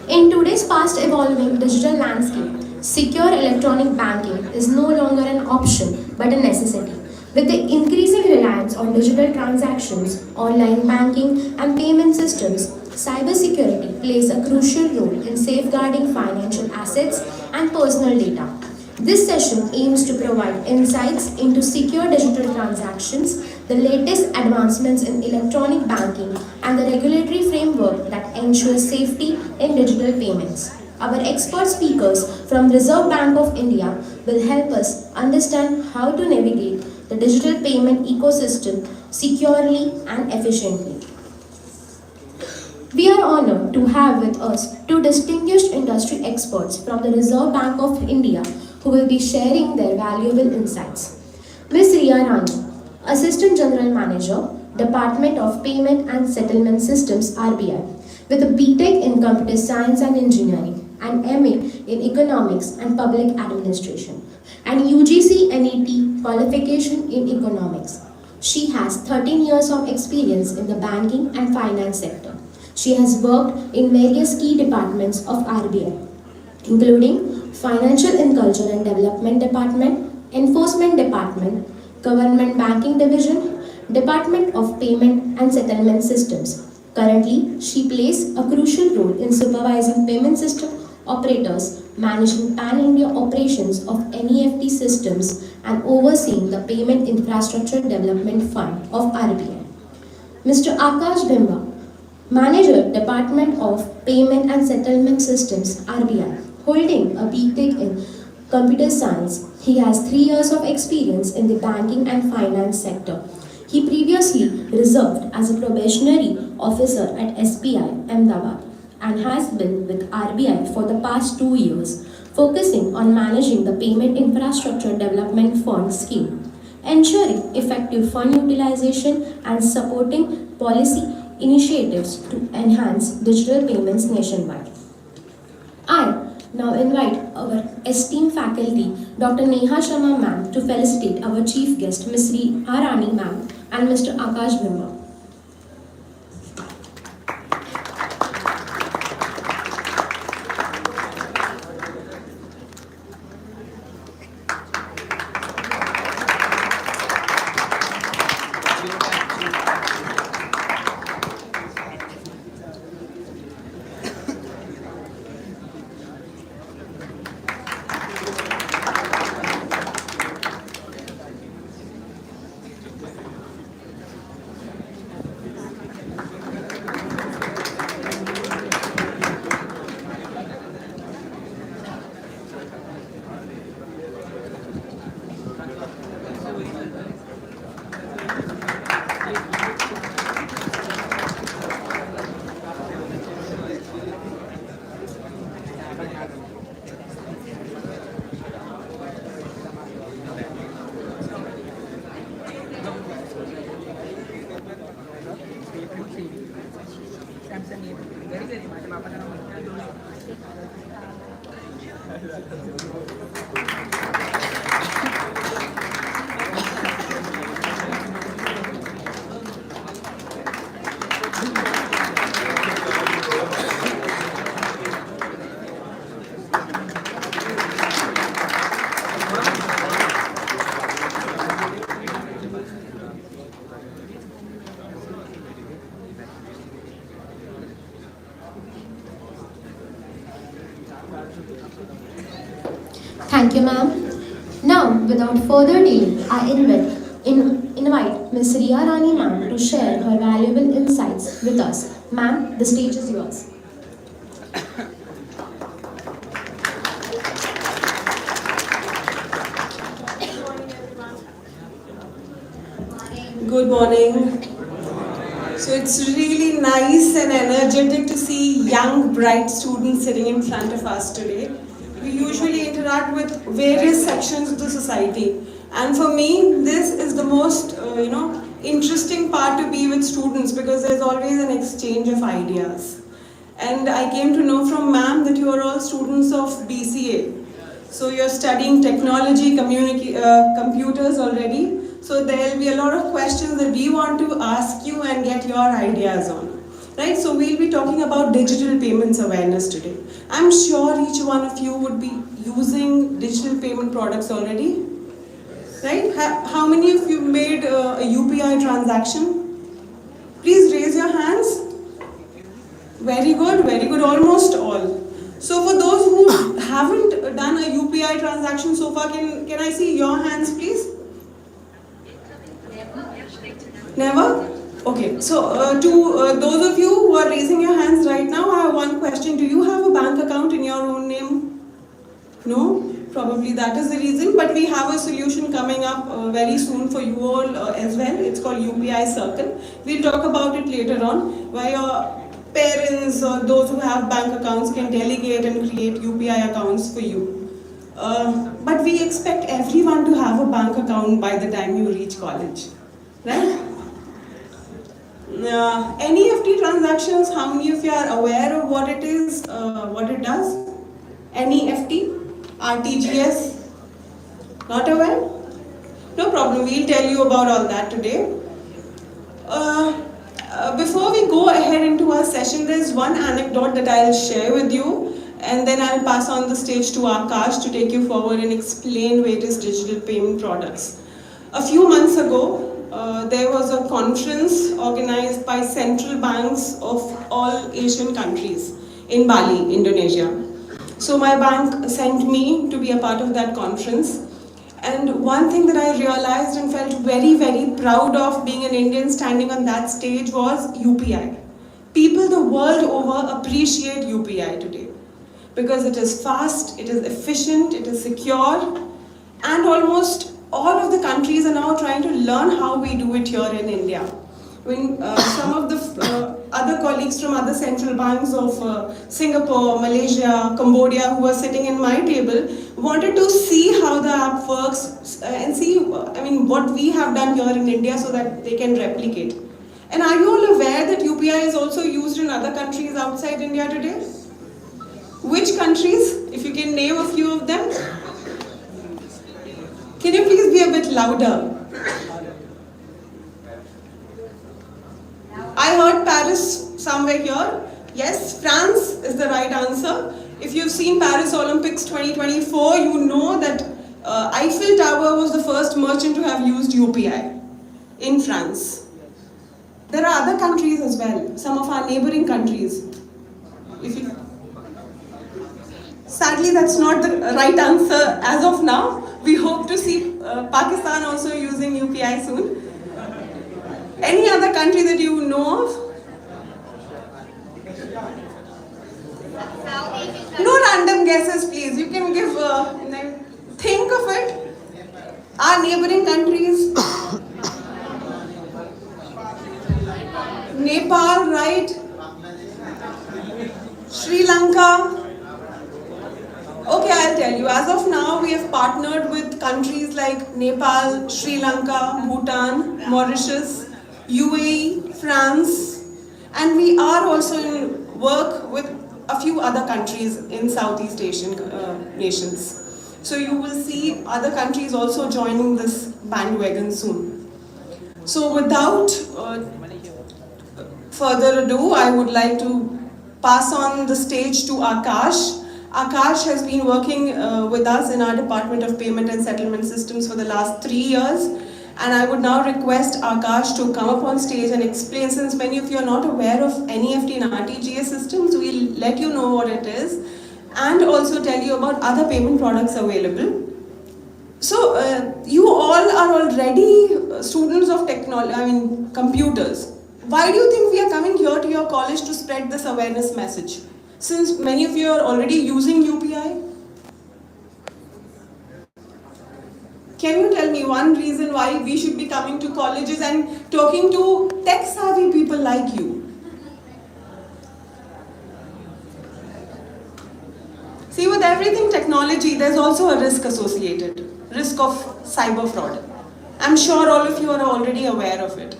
In today's fast evolving digital landscape, secure electronic banking is no longer an option but a necessity. With the increasing reliance on digital transactions, online banking, and payment systems, cybersecurity plays a crucial role in safeguarding financial assets and personal data. This session aims to provide insights into secure digital transactions, the latest advancements in electronic banking, and the regulatory framework that ensures safety in digital payments. Our expert speakers from Reserve Bank of India will help us understand how to navigate the digital payment ecosystem securely and efficiently. We are honored to have with us two distinguished industry experts from the Reserve Bank of India who will be sharing their valuable insights. Ms. Riya Rani, Assistant General Manager, Department of Payment and Settlement Systems (RBI), with a BTech in Computer Science and Engineering and MA in Economics and Public Administration, and UGC NET qualification in Economics. She has 13 years of experience in the banking and finance sector. She has worked in various key departments of RBI, including Financial and Culture and Development Department, Enforcement Department, Government Banking Division, Department of Payment and Settlement Systems. Currently, she plays a crucial role in supervising payment system operators, managing pan-India operations of NEFT systems, and overseeing the Payment Infrastructure Development Fund of RBI. Mr. Akash Bimba, Manager, Department of Payment and Settlement Systems, RBI, holding a BTech in Computer Science. He has 3 years of experience in the banking and finance sector. He previously served as a probationary officer at SBI, Ahmedabad, and has been with RBI for the past 2 years, focusing on managing the Payment Infrastructure Development Fund scheme, ensuring effective fund utilization and supporting policy initiatives to enhance digital payments nationwide. I now invite our esteemed faculty, Dr. Neha Sharma ma'am, to felicitate our chief guest, Ms. Riya Rani ma'am and Mr. Akash Bimba. Thank you, ma'am. Now, without further delay, I invite Ms. Riya Rani ma'am to share her valuable insights with us. Ma'am, the stage is yours. Good morning. So it's really nice and energetic to see young, bright students sitting in front of us today. We usually interact with various sections of the society, and for me, this is the most, interesting part to be with students because there's always an exchange of ideas. And I came to know from ma'am that you are all students of BCA. So you're studying technology, computers already. So there'll be a lot of questions that we want to ask you and get your ideas on. Right, so we'll be talking about digital payments awareness today. I'm sure each one of you would be using digital payment products already. Right? How many of you made a UPI transaction? Please raise your hands. Very good, almost all. So for those who haven't done a UPI transaction so far, can I see your hands please? Never? Okay, so to those of you who are raising your hands right now, I have one question. Do you have a bank account in your own name? No? Probably that is the reason, but we have a solution coming up very soon for you all as well. It's called UPI Circle. We'll talk about it later on, where your parents or those who have bank accounts can delegate and create UPI accounts for you. But we expect everyone to have a bank account by the time you reach college, right? NEFT transactions, how many of you are aware of what it is, what it does? NEFT, RTGS, not aware? No problem, we'll tell you about all that today. Before we go ahead into our session, there's one anecdote that I'll share with you, and then I'll pass on the stage to Akash to take you forward and explain various digital payment products. A few months ago, there was a conference organized by central banks of all Asian countries in Bali, Indonesia. So my bank sent me to be a part of that conference. And one thing that I realized and felt very, very proud of being an Indian standing on that stage was UPI. People the world over appreciate UPI today because it is fast, it is efficient, it is secure, and almost all of the countries are now trying to learn how we do it here in India. When some of the other colleagues from other central banks of Singapore, Malaysia, Cambodia who are sitting in my table wanted to see how the app works and see what we have done here in India so that they can replicate. And are you all aware that UPI is also used in other countries outside India today? Which countries? If you can name a few of them. Can you please be a bit louder? I heard Paris somewhere here. Yes, France is the right answer. If you've seen Paris Olympics 2024, you know that Eiffel Tower was the first merchant to have used UPI in France. There are other countries as well, some of our neighboring countries. Sadly, that's not the right answer as of now. We hope to see Pakistan also using UPI soon. Any other country that you know of? No random guesses, please. You can give, think of it. Our neighboring countries. Nepal, right? Sri Lanka. Okay, I'll tell you. As of now, we have partnered with countries like Nepal, Sri Lanka, Bhutan, Mauritius, UAE, France, and we are also in work with a few other countries in Southeast Asian nations. So you will see other countries also joining this bandwagon soon. So without further ado, I would like to pass on the stage to Akash. Akash has been working with us in our Department of Payment and Settlement Systems for the last 3 years. And I would now request Akash to come up on stage and explain, since many of you are not aware of NEFT and RTGS systems, we'll let you know what it is and also tell you about other payment products available. So you all are already students of technology, computers. Why do you think we are coming here to your college to spread this awareness message? Since many of you are already using UPI? Can you tell me one reason why we should be coming to colleges and talking to tech-savvy people like you? See, with everything technology, there's also a risk associated. Risk of cyber fraud. I'm sure all of you are already aware of it.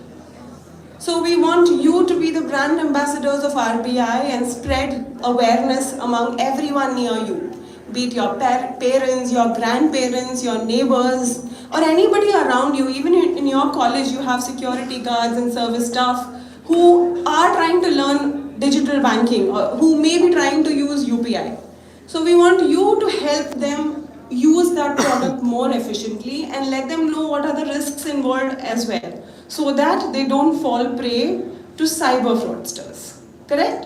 So we want you to be the brand ambassadors of RBI and spread awareness among everyone near you. Be it your parents, your grandparents, your neighbors, or anybody around you. Even in your college, you have security guards and service staff who are trying to learn digital banking or who may be trying to use UPI. So we want you to help them use that product more efficiently and let them know what are the risks involved as well, so that they don't fall prey to cyber fraudsters. Correct?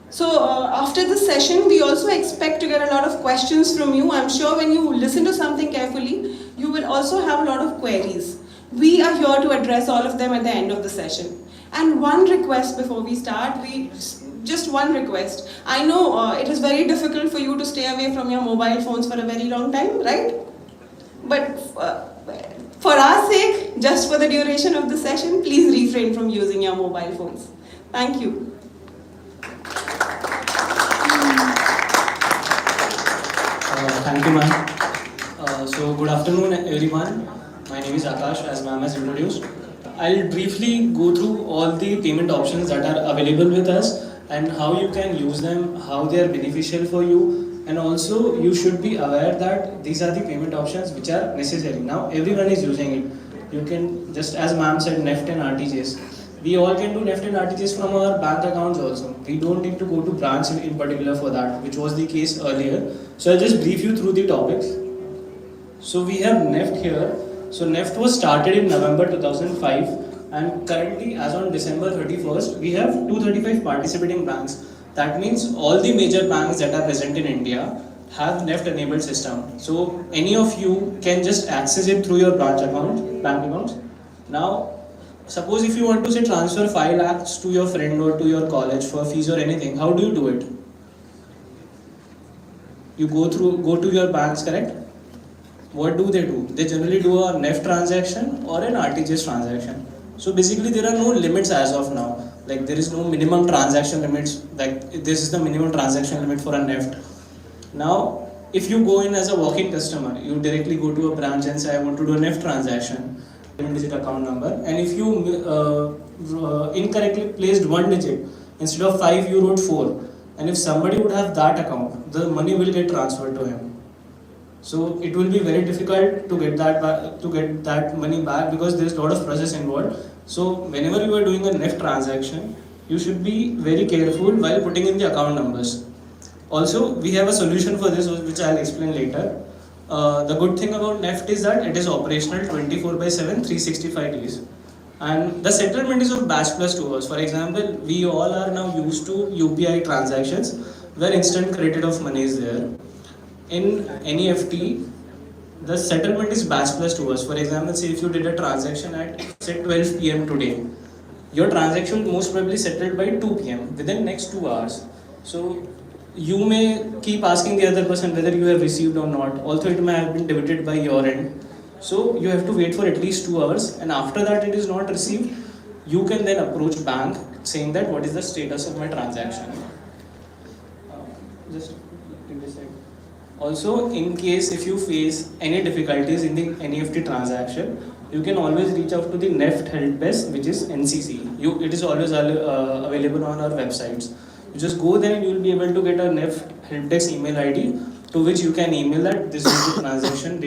So after this session, we also expect to get a lot of questions from you. I'm sure when you listen to something carefully, you will also have a lot of queries. We are here to address all of them at the end of the session. And one request before we start, just one request. I know it is very difficult for you to stay away from your mobile phones for a very long time, right? But for our sake, just for the duration of the session, please refrain from using your mobile phones. Thank you. Thank you, ma'am. So good afternoon, everyone. My name is Akash, as ma'am has introduced. I'll briefly go through all the payment options that are available with us and how you can use them, how they are beneficial for you, and also you should be aware that these are the payment options which are necessary. Now everyone is using it. You can, just as ma'am said, NEFT and RTGS. We all can do NEFT and RTGS from our bank accounts also. We don't need to go to branch in particular for that, which was the case earlier. So I'll just brief you through the topics. So we have NEFT here. So NEFT was started in November 2005, and currently as on December 31st, we have 235 participating banks. That means all the major banks that are present in India have NEFT enabled system. So any of you can just access it through your bank accounts. Now, suppose if you want to say transfer 5 lakhs to your friend or to your college for fees or anything, how do you do it? You go to your banks, correct? What do? They generally do a NEFT transaction or an RTGS transaction. So basically there are no limits as of now. Like there is no minimum transaction limits, like this is the minimum transaction limit for a NEFT. Now, if you go in as a walk-in customer, you directly go to a branch and say I want to do a NEFT transaction, 7-digit account number, and if you incorrectly placed 1 digit, instead of 5 you wrote 4, and if somebody would have that account, the money will get transferred to him. So it will be very difficult to get that money back because there is a lot of process involved. So whenever you are doing a NEFT transaction, you should be very careful while putting in the account numbers. Also, we have a solution for this, which I'll explain later. The good thing about NEFT is that it is operational 24/7, 365 days. And the settlement is of batch plus 2 hours. For example, we all are now used to UPI transactions where instant credit of money is there. In NEFT, the settlement is batch plus 2 hours. For example, say if you did a transaction at say 12 p.m. today, your transaction will most probably settled by 2 p.m. within next 2 hours. So you may keep asking the other person whether you have received or not, although it may have been debited by your end. So you have to wait for at least 2 hours, and after that it is not received, you can then approach bank saying that what is the status of my transaction. Just take this side. Also, in case if you face any difficulties in the NEFT transaction, you can always reach out to the NEFT help desk, which is NCC. It is always available on our websites. You just go there and you will be able to get a NEFT help desk email ID, to which you can email that this is the transaction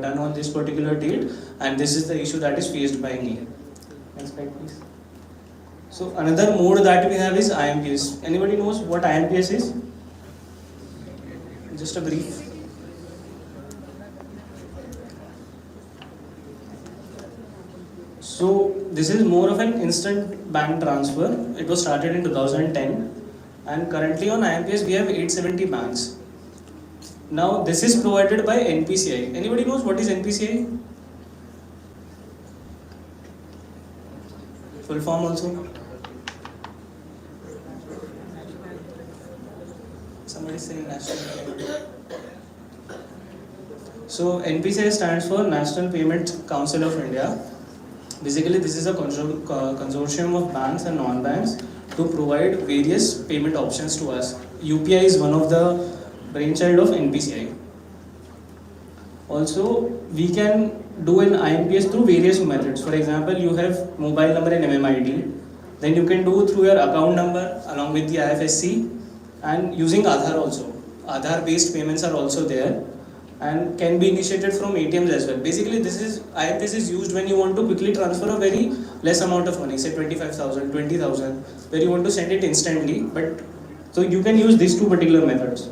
done on this particular date, and this is the issue that is faced by me. Next slide, please. So another mode that we have is IMPS. Anybody knows what IMPS is? Just a brief. So this is more of an instant bank transfer. It was started in 2010, and currently on IMPS we have 870 banks. Now this is provided by NPCI. Anybody knows what is NPCI? Full form also. Somebody saying national. So NPCI stands for National Payment Council of India. Basically, this is a consortium of banks and non-banks to provide various payment options to us. UPI is one of the brainchild of NPCI. Also, we can do an IMPS through various methods. For example, you have mobile number and MMID. Then you can do through your account number along with the IFSC, and using Aadhaar also. Aadhaar based payments are also there and can be initiated from ATMs as well. Basically, IMPS is used when you want to quickly transfer a very less amount of money, say 25,000, 20,000, where you want to send it instantly. But so you can use these two particular methods.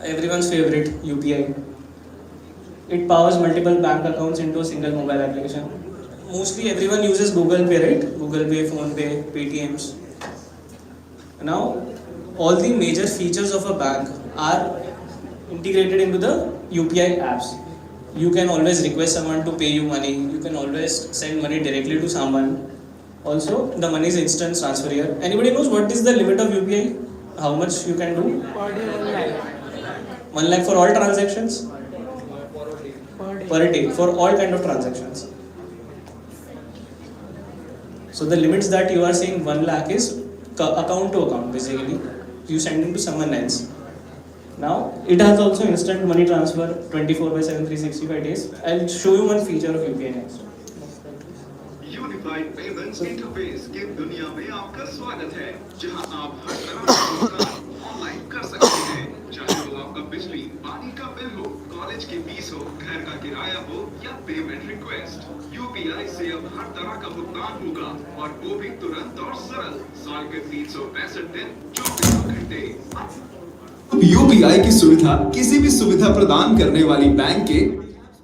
Everyone's favorite, UPI. It powers multiple bank accounts into a single mobile application. Mostly everyone uses Google Pay, right? Google Pay, Phone Pay, Paytms. Now, all the major features of a bank are integrated into the UPI apps. You can always request someone to pay you money. You can always send money directly to someone. Also, the money is instant transfer here. Anybody knows what is the limit of UPI? How much you can do? 1 lakh for all transactions? Per day for all kind of transactions. So the limits that you are saying 1 lakh is account to account, basically. You send it to someone else. Now, it has also instant money transfer 24/7, 365 days. I'll show you one feature of UPI next. Unified payments interface की दुनिया में आपका स्वागत है, जहां आप हर तरह का भुगतान ऑनलाइन कर सकते हैं, चाहे वो आपका बिजली पानी का बिल हो, कॉलेज की फीस हो, घर का किराया हो या पेमेंट रिक्वेस्ट। यूपीआई से अब हर तरह का भुगतान होगा, और वो भी तुरंत और सरल। साल के 365 दिन 24 घंटे। यूपीआई की सुविधा किसी भी सुविधा प्रदान करने वाली बैंक के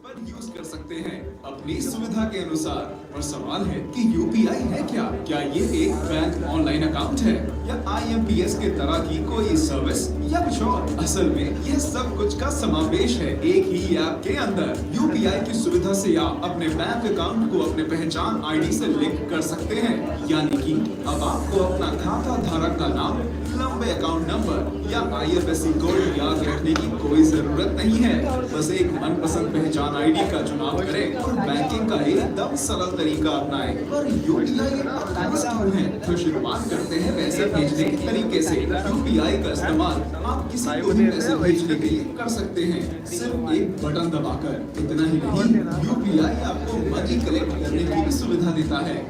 पर यूज कर सकते हैं अपनी सुविधा के अनुसार। और सवाल है कि यूपीआई है क्या ये एक बैंक ऑनलाइन अकाउंट है या आईएमपीएस के तरह की कोई सर्विस या कुछ और? असल में यह सब कुछ का समावेश है एक ही ऐप के अंदर। यूपीआई की सुविधा से आप अपने बैंक अकाउंट को अपने पहचान आईडी से लिंक कर सकते हैं, यानी कि अब आपको अपना खाता धारक का नाम, लंबे अकाउंट नंबर या आईएफएससी कोड याद रखने की कोई जरूरत नहीं है। बस एक मनपसंद पहचान आईडी का चुनाव करें और बैंकिंग का एकदम सरल तरीका अपनाएं। और यूपीआई क्यों है? तो शुरुआत करते हैं पैसे भेजने के तरीके से। यूपीआई का इस्तेमाल आप किसी को भी पैसे भेजने के लिए कर सकते हैं, सिर्फ एक बटन दबाकर। इतना ही नहीं, यूपीआई आपको मनी कलेक्ट करने की भी सुविधा देता है,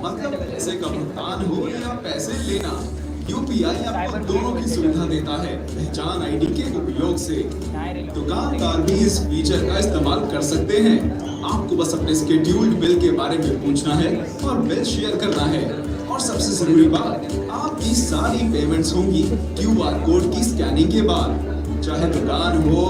मतलब पैसे का भुगतान हो या पैसे लेना। यूपीआई आपको दोनों की सुविधा देता है पहचान आईडी के उपयोग से। दुकानदार भी इस फीचर का इस्तेमाल कर सकते हैं। आपको बस अपने स्केड्यूल्ड बिल के बारे में पूछना है और बिल शेयर करना है। और सबसे जरूरी बात, आपकी सारी पेमेंट्स होंगी क्यूआर कोड की स्कैनिंग के बाद, चाहे दुकान हो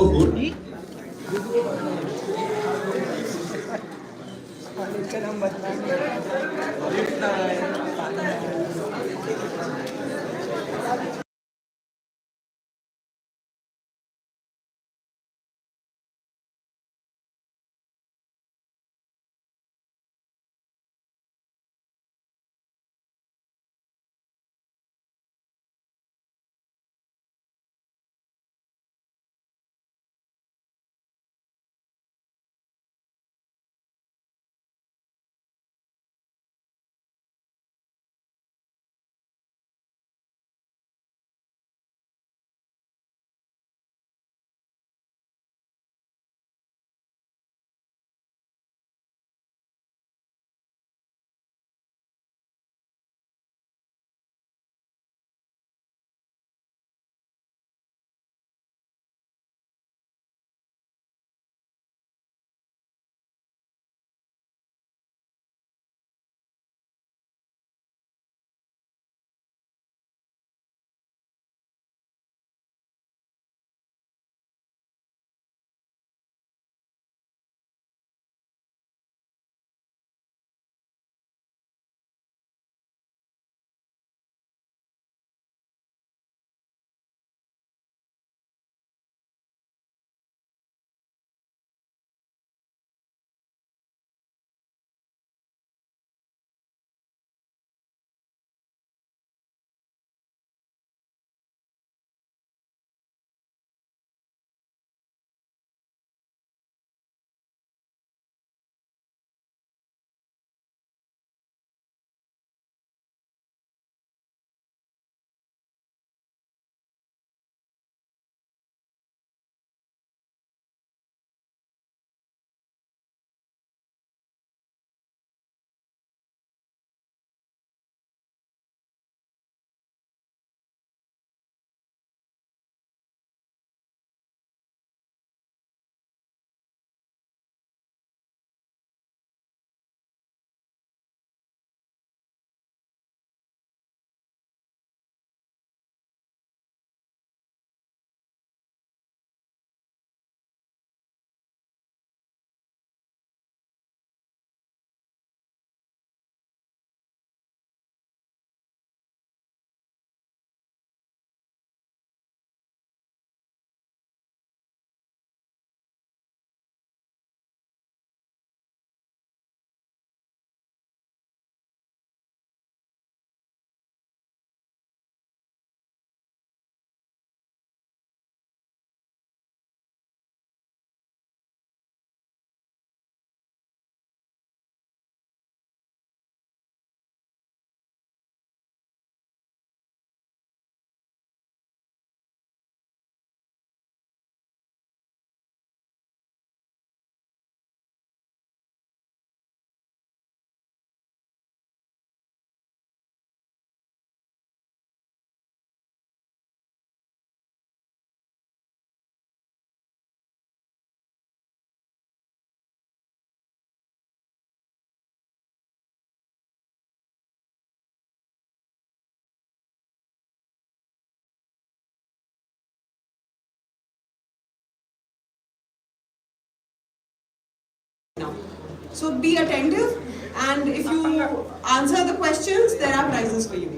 So be attentive, and if you answer the questions, there are prizes for you.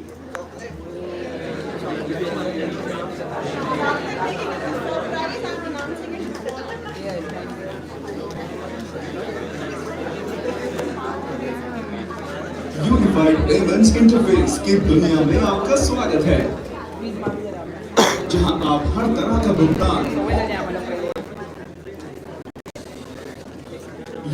Unified payments interface की दुनिया में आपका स्वागत है, जहां आप हर तरह का भुगतान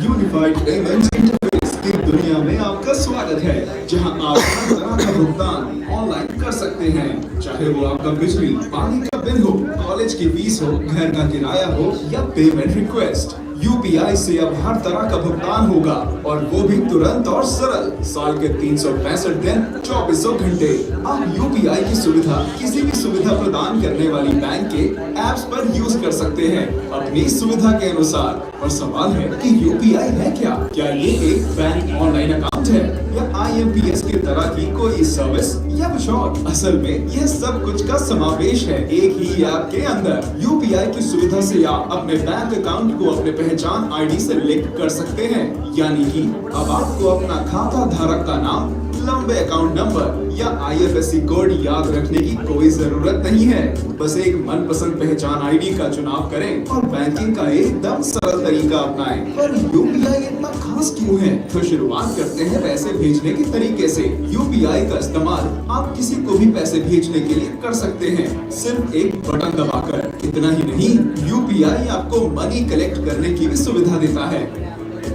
यूनिफाइड पेमेंट्स इंटरफेस की दुनिया में आपका स्वागत है, जहां आप हर तरह का भुगतान ऑनलाइन कर सकते हैं, चाहे वो आपका बिजली पानी का बिल हो, कॉलेज की फीस हो, घर का किराया हो या पेमेंट रिक्वेस्ट। यूपीआई से अब हर तरह का भुगतान होगा, और वो भी तुरंत और सरल। साल के 365 दिन 24 घंटे आप यूपीआई की सुविधा किसी भी सुविधा प्रदान करने वाली बैंक के ऐप्स पर यूज कर सकते हैं, अपनी सुविधा के अनुसार। और सवाल है कि यूपीआई है क्या? क्या ये एक बैंक ऑनलाइन अकाउंट है या आईएमपीएस की तरह की कोई सर्विस या कुछ और? असल में यह सब कुछ का समावेश है एक ही ऐप के अंदर। यूपीआई की सुविधा से आप अपने बैंक अकाउंट को अपने पहचान आईडी से लिंक कर सकते हैं, यानी कि अब आपको अपना खाता धारक का नाम, लंबे अकाउंट नंबर या आईएफएससी कोड याद रखने की कोई जरूरत नहीं है। बस एक मनपसंद पहचान आईडी का चुनाव करें और बैंकिंग का एकदम सरल तरीका अपनाएं। पर यूपीआई इतना खास क्यों है? तो शुरुआत करते हैं पैसे भेजने के तरीके से। यूपीआई का इस्तेमाल आप किसी को भी पैसे भेजने के लिए कर सकते हैं, सिर्फ एक बटन दबाकर। इतना ही नहीं, यूपीआई आपको मनी कलेक्ट करने की भी सुविधा देता है,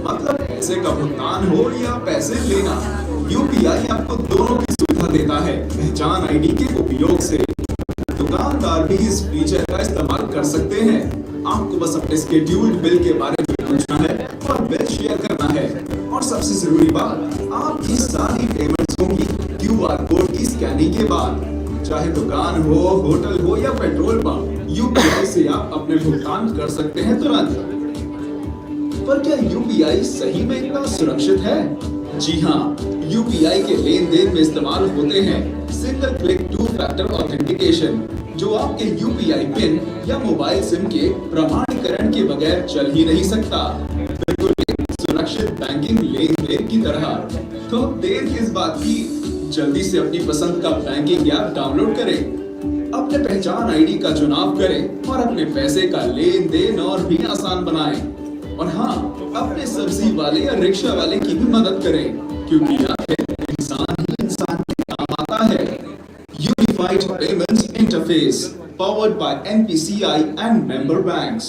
मतलब पैसे का भुगतान हो या पैसे लेना, यूपीआई आपको दोनों की सुविधा देता है। पहचान आईडी के उपयोग से दुकानदार भी इस फीचर का इस्तेमाल कर सकते हैं। आपको बस अपने स्केड्यूल्ड बिल के बारे में पूछना है और बिल शेयर करना है। और सबसे जरूरी बात, आपकी सारी पेमेंट्स होंगी क्यूआर कोड की स्कैनिंग के बाद। चाहे दुकान हो, होटल हो या पेट्रोल पंप, यूपीआई से आप अपने भुगतान कर सकते हैं तुरंत। पर क्या यूपीआई सही में इतना सुरक्षित है? जी हाँ, यूपीआई के लेन देन में इस्तेमाल होते हैं सिंगल क्लिक 2 फैक्टर ऑथेंटिकेशन, जो आपके यूपीआई पिन या मोबाइल सिम के प्रमाणीकरण के बगैर चल ही नहीं सकता। बिल्कुल एक सुरक्षित बैंकिंग लेन देन की तरह। तो देर किस बात की, जल्दी से अपनी पसंद का बैंकिंग ऐप डाउनलोड करें, अपने पहचान आईडी का चुनाव करें और अपने पैसे का लेन देन और भी आसान बनाएं। और हाँ, अपने सब्जी वाले या रिक्शा वाले की भी मदद करें, क्योंकि आखिर इंसान ही इंसान के काम आता है। Unified payments interface powered by NPCI and member banks.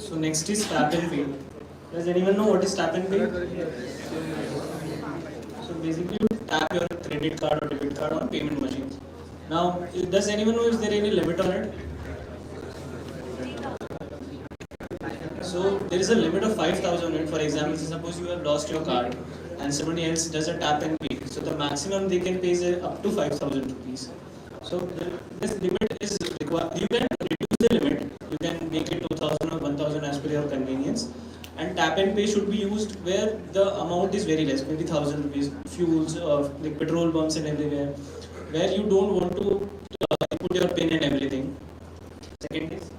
So next is tap and pay. Does anyone know what is tap and pay? So basically you tap your credit card or debit card on payment machines. Now, does anyone know is there any limit on it? So there is a limit of 5,000 on it. For example, suppose you have lost your card and somebody else does a tap and pay. So the maximum they can pay is up to 5,000 rupees. So this limit is required. You can reduce the limit. You can make it 2,000 or 1,000 as per your convenience. And tap and pay should be used where the amount is very less, maybe 1,000 rupees, fuels, like petrol pumps and everywhere, where you don't want to put your pin and everything. Second is,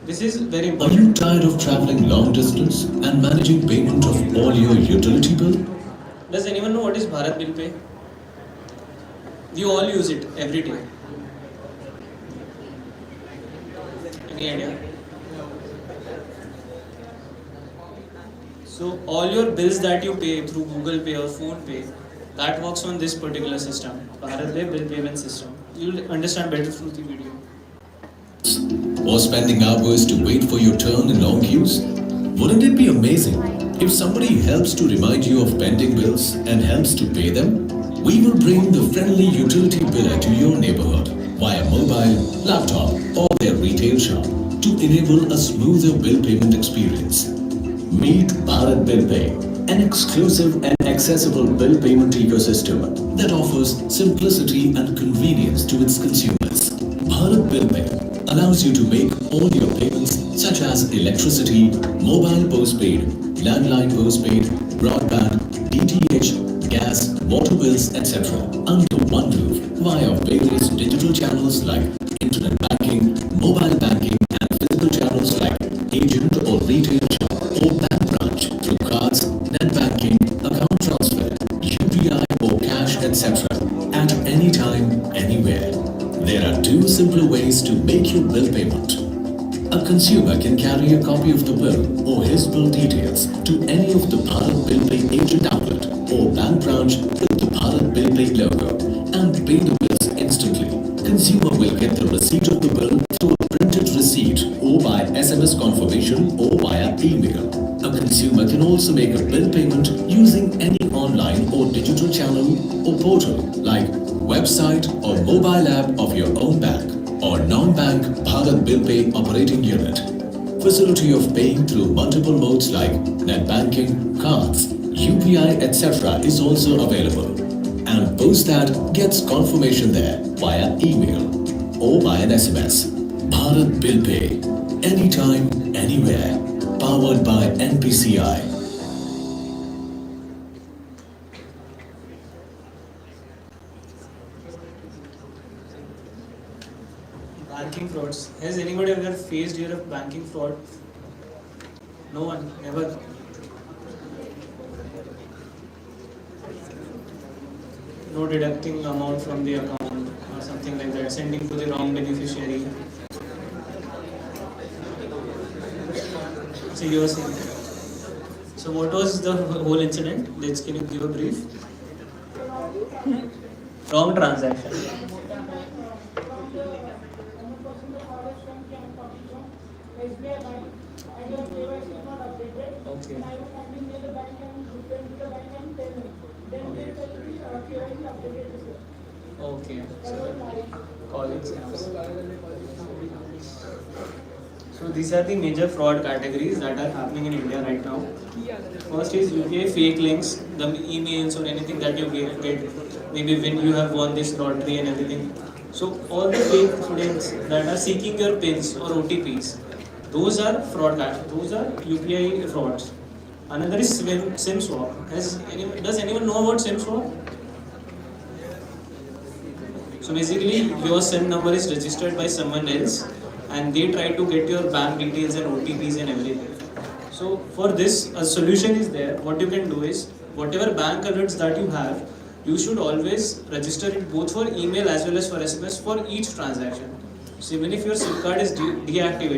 this is very Are important. you tired of traveling long distance and managing payment of all your utility bill? Does anyone know what is Bharat Bill Pay? We all use it every day. Any idea? So all your bills that you pay through Google Pay or Phone Pay, that works on this particular system, Bharat Pay Bill Payment System. You'll understand better through the video. Or spending hours to wait for your turn in long queues? Wouldn't it be amazing if somebody helps to remind you of pending bills and helps to pay them? We will bring the friendly utility biller to your neighborhood via mobile, laptop or their retail shop to enable a smoother bill payment experience. Meet Bharat Bill Pay, an exclusive and accessible bill payment ecosystem that offers simplicity and convenience to its consumers. Bharat Bill Pay allows you to make all your payments such as electricity, mobile postpaid, landline postpaid, broadband, DTH, gas, water bills, etc. under one roof via various digital channels like internet etc. at any time, anywhere. There are two simple ways to make your bill payment. A consumer can carry a copy of the bill or his bill details to any of the Bharat Bill Pay agent outlet or bank branch with the Bharat Bill Pay logo and pay the bills instantly. Consumer will get the receipt of the bill through a printed receipt or by SMS confirmation or via email. A consumer can also make a bill payment using any online or digital channel or portal like website or mobile app of your own bank or non-bank Bharat Bill Pay operating unit. Facility of paying through multiple modes like net banking, cards, UPI, etc. is also available. And post that gets confirmation there via email or by an SMS. Bharat Bill Pay, anytime, anywhere. Powered by NPCI. Banking frauds. Has anybody ever faced here of banking fraud? No one, never. No deducting amount from the account or something like that, sending to the wrong beneficiary. So you were saying. So what was the whole incident? Can you give a brief? Wrong transaction. Okay. Okay. So calling scams. So these are the major fraud categories that are happening in India right now. First is UPI fake links, the emails or anything that you get, maybe when you have won this lottery and everything. So all the fake links that are seeking your pins or OTPs, those are fraud. Those are UPI frauds. Another is SIM swap. Does anyone know about SIM swap? So basically, your SIM number is registered by someone else, and they try to get your bank details and OTPs and everything. So for this, a solution is there. What you can do is, whatever bank alerts that you have, you should always register it both for email as well as for SMS for each transaction. So even if your SIM card is deactivated,